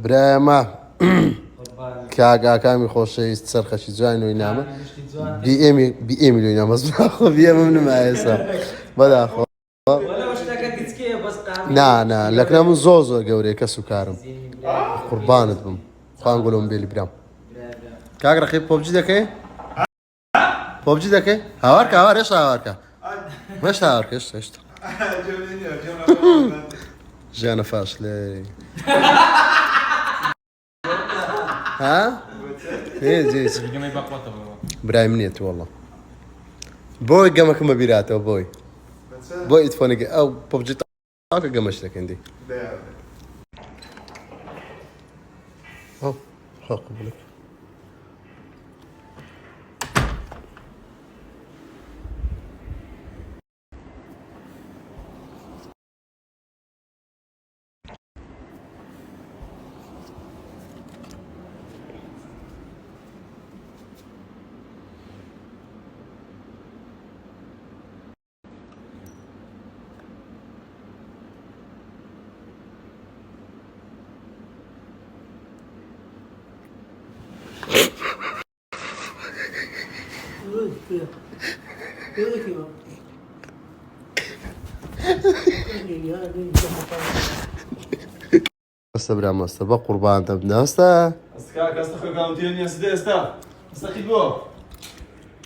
برامە کاگاکامی خۆشەویست سەرخەشی جوانەوەی نامە بی میلیۆنی نامەز بخۆ بێمە منمە ئێستا بەداخۆ نا لەکنە من زۆر گەورەیە کەس و کارم قوربانت بم خوان گۆلۆم بێلی برام کاگڕەخی پۆبجی دەکەی؟ پۆبجی دەکەی؟ هاوارکە هاوار هێشتا هاوارکە هێشتا هاوارکە هێشتا ژیانە فاشلێ ها؟ هێ برای منێت وەڵڵا بۆی گەمەکەمە بیراتەوە بۆی ئیتفۆنێکی ئەو پۆبجی تاکە گەمەش دەکەندی خۆ قبولێک ئەستا برام ئەستا بە قوربانتە بنە ئەستا ئەستا خۆگاوتێنی ئەسدەی ئێستا ئەستەقیت بۆ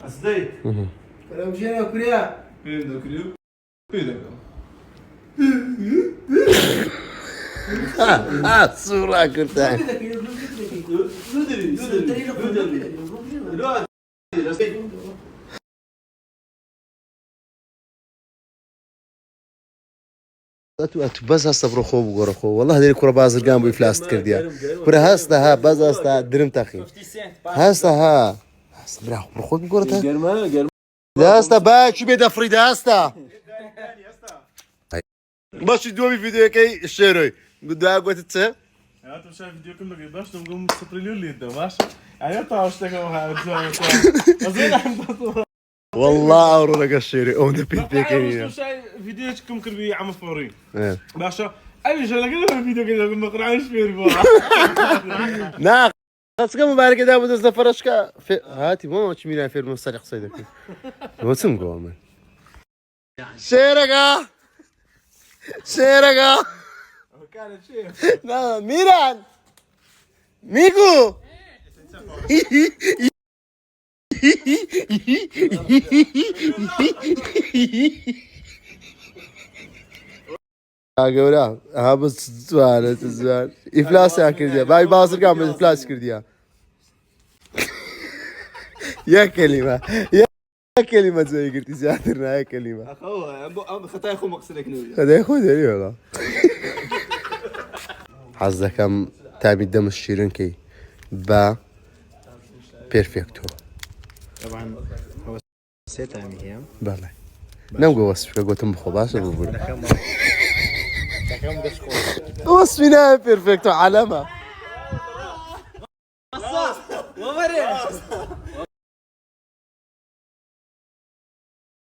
ئەسدەی بەرەمژێنە کوریا پێم دەکری و پێ دەکەم سوڕا کردان تو بەس هەستە بڕۆ خۆ بگۆڕە خۆ وەڵڵا هەدەی کوڕە بازرگان بووی فلاست کردیە کورە هەستە ها بەس هەستا درم تەخی هەستە ها برا بڕۆ خۆ بگۆڕەتە دەستە باکی بێ دەفریدە هەستە باشی دووەمی ڤیدیۆەکەی شێرۆی دوای گوتت چێ؟ هاتم شايف فيديوكم لقيت باش نقوم سبريليون لي انت ماشي يعني طاوشتك والله اورو لك الشيري او نبي بيكيني شايف فيديوكم كربي عم فوري باشا اي شغله كده فيديو كده ما قرعش فير نا خاصك مبارك ده بدز فرشكا هاتي مو تشمينا فير مصالح صيدك وسم قوم شيرغا كانت شيء لا ميران ميغو گەورە ها بس زوان ئیفلاسیان کردیە بای بازرگان بە ئیفلاس کردیە یەک کەلیمە جێی گرتی زیاتر نا یەک کەلیمە خەتای خۆ مەقسەدێک خەدای خۆی دەری وەڵا حەز دەکەم تامی دەمە شیرنکەی بە پێرفێکتۆ سێ تامی هەیە بەڵێ نەمگۆ وەسفەکە گوتم بخۆ باشە ببوور وەسفی نایە پێرفێکتۆ عەلەمە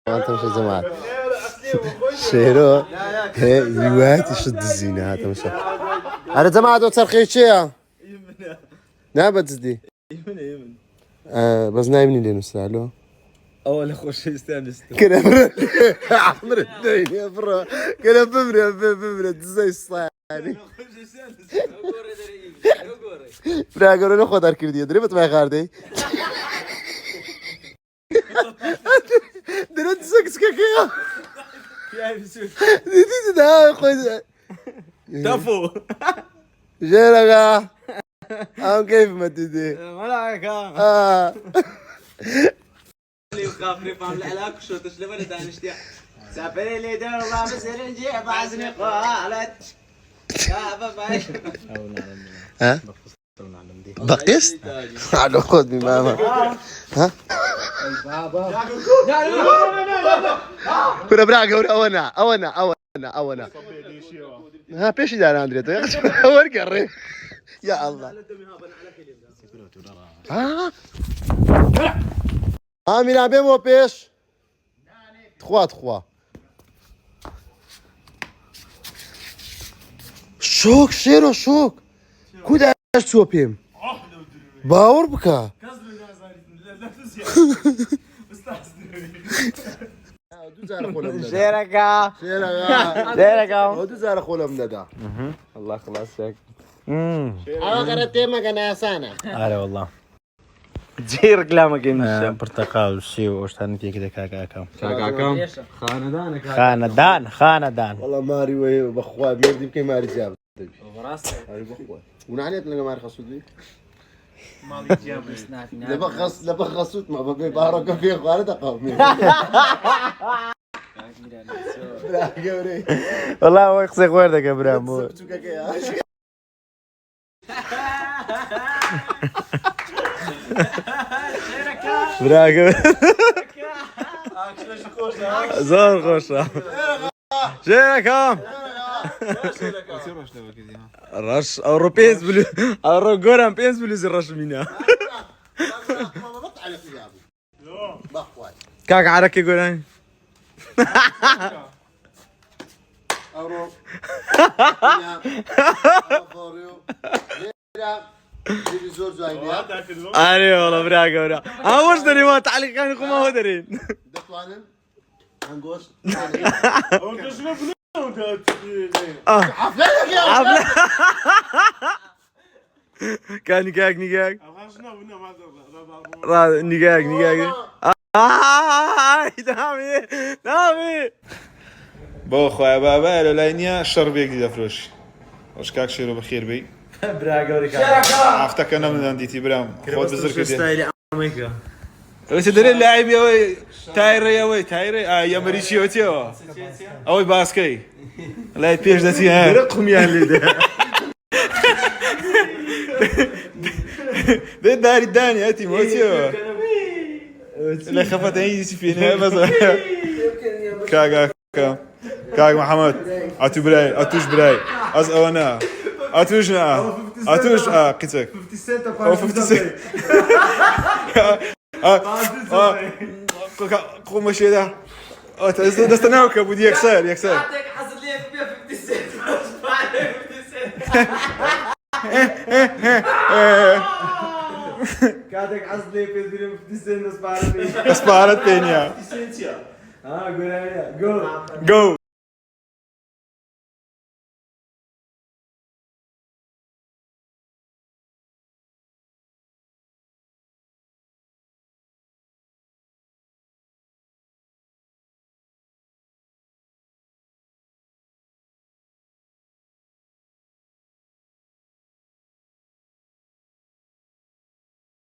هاتمشە جەماعەت شێرۆ هیواتی شت دزینە هاتمشە هەرە جەماعەت ئەو چەرخەی چێیە؟ نابەت جدی بەس ناوی منی لێ نووسرالۆ ئەوە لە خۆشەویستیان كنا عمرت الدنيا برا كنا بمرة زي الصاني برا قالوا له خذ أركيدية دربت ما يخاردي درت سكس كيا دي ده خذ تفو جرقة أم كيف ما تدي ملاك اللي وخافني فهم العلاق شو تشلف ولا دانشتيا سافري لي دور الله بسرنجي بعزني قالت يا بابا ها بقيس على خذ بماما ها كنا براقة أونا ها بيش دار أندريتو يا أخي قري يا الله ها Amina bem o peixe. 3-3. شوك شيرو شوك كوداش تشوبيم باور بكا شيركا شيرا شيركا دو زار خولم ددا الله خلاص شك انا قرأت ما كان سنه هلا والله جي ركلامك برتقال وشي وش ثاني كذا كاكا كاكا خاندانك خاندان والله ماري وي بخوا ميردي بكي ماري جاب هاي بخوا ونعنيت لنا ماري خصودي مالي جاب لبخصوت ما ببي بارك في خالد قومي لا قوري والله هو يقصي وردك يا برامو براقب زور خوشة شيركم رش او بينز بلو او جورام بينز بلو زي رش مينا كاك عرك يقولون أورو تلفزيون زايدة ايوه والله براقب انا وش دري ما تعليق كان يقوم هو درين دكتورين هنقوش كان نقاق نقاق دامي بو خويا بابا لولانيا شربي جديد فروش واش كاك شيرو بخير بي عرفتك انا من عندي برام خذ بزرك ستايلي امريكا وش تدري اللاعب يا وي تايري يا وي تايري يا مريشيو تيو اوي باسكي لا بيش داتي ها رقم يا اللي ده داري داني اتي موتيو لا خفت عيني فينا بس كاك محمد اتو براي اتوش براي از انا اتوش قتك 50 سنت او 50 سنت قوم شي ده استناوك ابو دي يكسر يعطيك حصل لي فيها 50 سنت بعد 50 سنت كاتك عصلي في الفيلم في السن اسبارت بينيا اه قول جو جو